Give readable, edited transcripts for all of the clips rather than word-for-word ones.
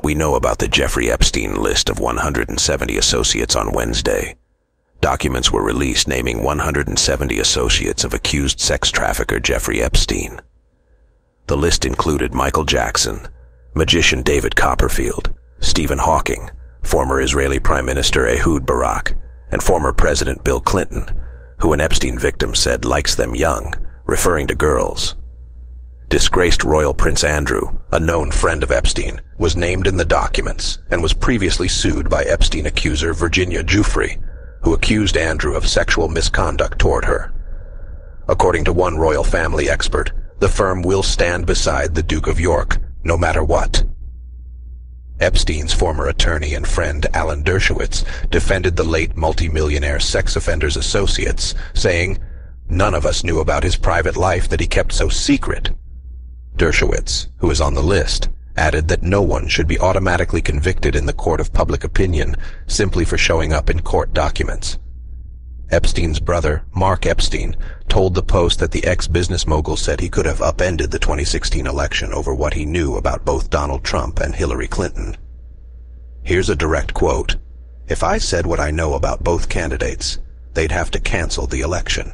We know about the Jeffrey Epstein list of 170 associates on Wednesday. Documents were released naming 170 associates of accused sex trafficker Jeffrey Epstein. The list included Michael Jackson, magician David Copperfield, Stephen Hawking, former Israeli Prime Minister Ehud Barak, and former President Bill Clinton, who an Epstein victim said likes them young, referring to girls. Disgraced Royal Prince Andrew, a known friend of Epstein, was named in the documents and was previously sued by Epstein accuser Virginia Giuffre, who accused Andrew of sexual misconduct toward her. According to one royal family expert, the firm will stand beside the Duke of York, no matter what. Epstein's former attorney and friend Alan Dershowitz defended the late multimillionaire sex offender's associates, saying, "None of us knew about his private life that he kept so secret." Dershowitz, who is on the list, added that no one should be automatically convicted in the court of public opinion simply for showing up in court documents. Epstein's brother, Marc Epstein, told the Post that the ex-business mogul said he could have upended the 2016 election over what he knew about both Donald Trump and Hillary Clinton. Here's a direct quote: "If I said what I know about both candidates, they'd have to cancel the election."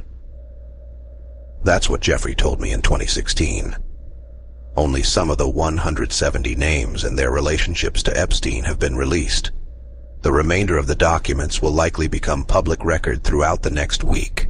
That's what Jeffrey told me in 2016. Only some of the 170 names and their relationships to Epstein have been released. The remainder of the documents will likely become public record throughout the next week.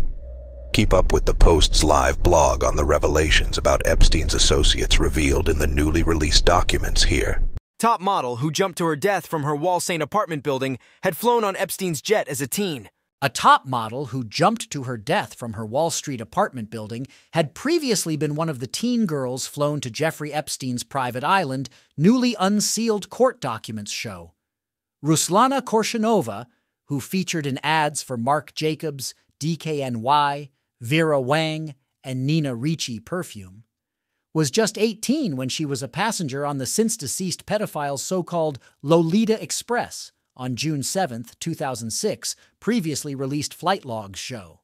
Keep up with the Post's live blog on the revelations about Epstein's associates revealed in the newly released documents here. Top model who jumped to her death from her Wall St. apartment building had flown on Epstein's jet as a teen. A top model who jumped to her death from her Wall Street apartment building had previously been one of the teen girls flown to Jeffrey Epstein's private island, newly unsealed court documents show. Ruslana Korshunova, who featured in ads for Marc Jacobs, DKNY, Vera Wang, and Nina Ricci perfume, was just 18 when she was a passenger on the since-deceased pedophile's so-called Lolita Express on June 7, 2006, previously released flight logs show.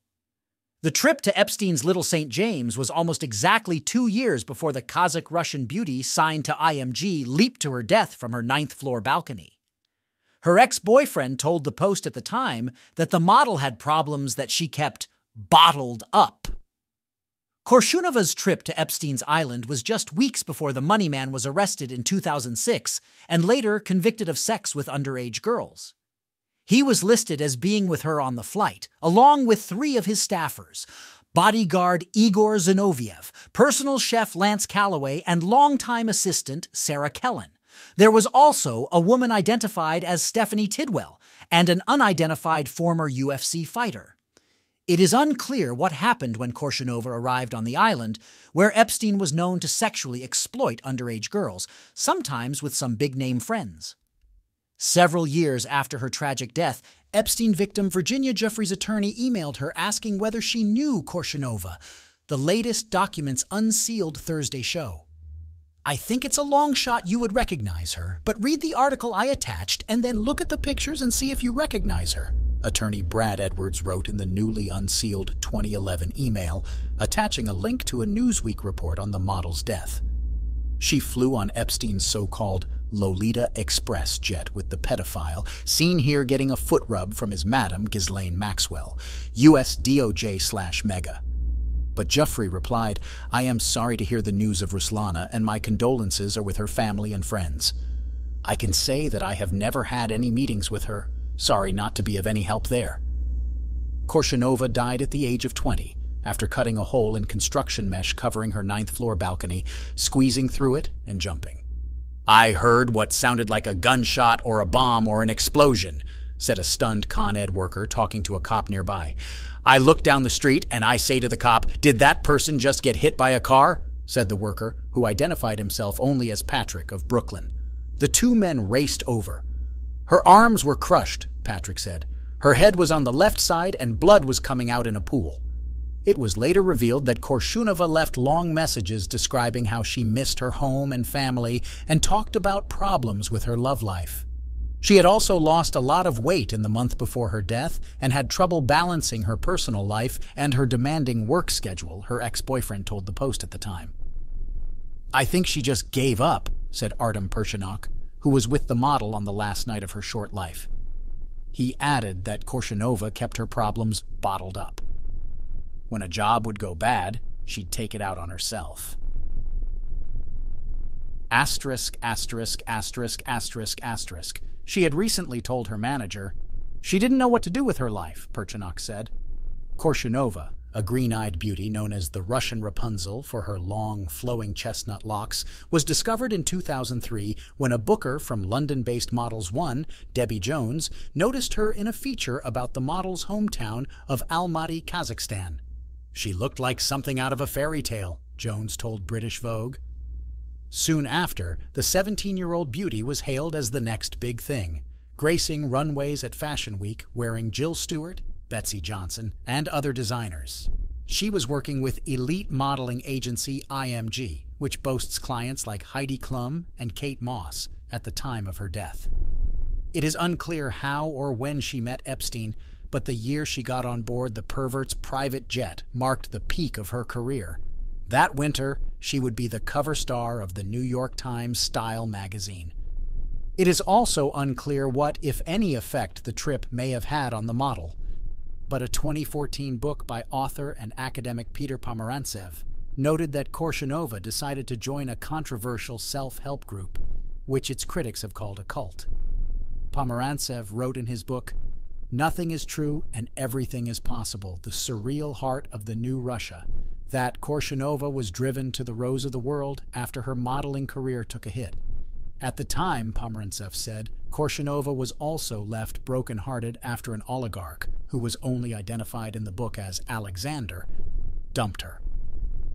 The trip to Epstein's Little St. James was almost exactly 2 years before the Kazakh-Russian beauty signed to IMG leaped to her death from her 9th-floor balcony. Her ex-boyfriend told the Post at the time that the model had problems that she kept bottled up. Korshunova's trip to Epstein's island was just weeks before the money man was arrested in 2006 and later convicted of sex with underage girls. He was listed as being with her on the flight, along with 3 of his staffers: bodyguard Igor Zinoviev, personal chef Lance Calloway, and longtime assistant Sarah Kellen. There was also a woman identified as Stephanie Tidwell and an unidentified former UFC fighter. It is unclear what happened when Korshunova arrived on the island, where Epstein was known to sexually exploit underage girls, sometimes with some big-name friends. Several years after her tragic death, Epstein victim Virginia Giuffre's attorney emailed her asking whether she knew Korshunova. The latest documents unsealed Thursday show. "I think it's a long shot you would recognize her, but read the article I attached and then look at the pictures and see if you recognize her," attorney Brad Edwards wrote in the newly unsealed 2011 email, attaching a link to a Newsweek report on the model's death. She flew on Epstein's so-called Lolita Express jet with the pedophile, seen here getting a foot rub from his madam Ghislaine Maxwell, U.S. DOJ/Mega. But Jeffrey replied, "I am sorry to hear the news of Ruslana, and my condolences are with her family and friends. I can say that I have never had any meetings with her. Sorry not to be of any help there." Korshunova died at the age of 20 after cutting a hole in construction mesh covering her 9th-floor balcony, squeezing through it and jumping. "I heard what sounded like a gunshot or a bomb or an explosion," said a stunned Con Ed worker talking to a cop nearby. "I look down the street and I say to the cop, 'Did that person just get hit by a car?'" said the worker, who identified himself only as Patrick of Brooklyn. The 2 men raced over. "Her arms were crushed," Patrick said. "Her head was on the left side and blood was coming out in a pool." It was later revealed that Korshunova left long messages describing how she missed her home and family and talked about problems with her love life. She had also lost a lot of weight in the month before her death and had trouble balancing her personal life and her demanding work schedule, her ex-boyfriend told the Post at the time. "I think she just gave up," said Artem Pershenok, who was with the model on the last night of her short life. He added that Korshunova kept her problems bottled up. When a job would go bad, she'd take it out on herself. Asterisk, asterisk, asterisk, asterisk, asterisk. She had recently told her manager she didn't know what to do with her life, Perchinok said. Korshunova, a green-eyed beauty known as the Russian Rapunzel for her long, flowing chestnut locks, was discovered in 2003 when a booker from London-based Models 1, Debbie Jones, noticed her in a feature about the model's hometown of Almaty, Kazakhstan. She looked like something out of a fairy tale, Jones told British Vogue. Soon after, the 17-year-old beauty was hailed as the next big thing, gracing runways at Fashion Week wearing Jill Stewart, Betsy Johnson, and other designers. She was working with elite modeling agency IMG, which boasts clients like Heidi Klum and Kate Moss, at the time of her death. It is unclear how or when she met Epstein, but the year she got on board the pervert's private jet marked the peak of her career. That winter, she would be the cover star of the New York Times Style magazine. It is also unclear what, if any, effect the trip may have had on the model. But a 2014 book by author and academic Peter Pomerantsev noted that Korshunova decided to join a controversial self-help group, which its critics have called a cult. Pomerantsev wrote in his book, "Nothing is true and everything is possible, the surreal heart of the new Russia," that Korshunova was driven to the rose of the world after her modeling career took a hit. At the time, Pomerantsev said, Korshunova was also left broken-hearted after an oligarch, who was only identified in the book as Alexander, dumped her.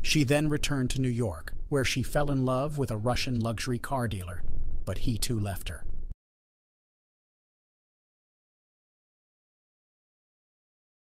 She then returned to New York, where she fell in love with a Russian luxury car dealer, but he too left her.